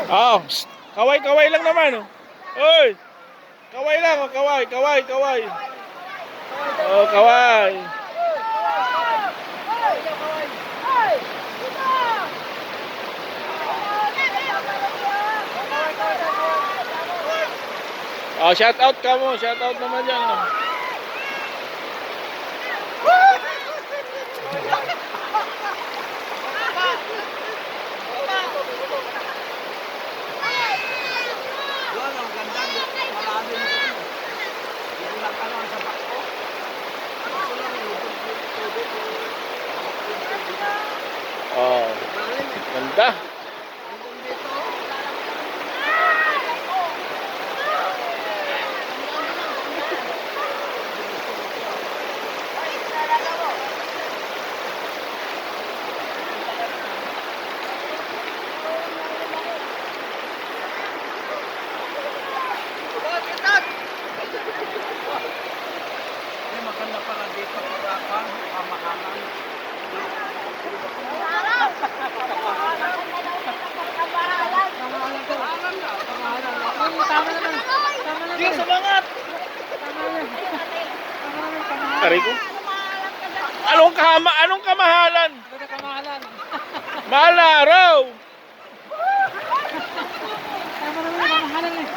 Oh, kaway-kaway lang naman. Oh. Oy, kaway lang. Oh, kaway, kaway, kaway. Oh, kaway. Oh, shout out ka mo. Shout out naman yan. Oh. Doon, ang ganda. Marami na doon. Yan lang ano ang sapak ko. Gusto lang yung tubig. Oh, ganda. May maganda pala dito pag pamahalan. Sige, sumangat! Aray ko. Anong kamahalan? Mahal na araw. Tama naman yung kamahalan eh.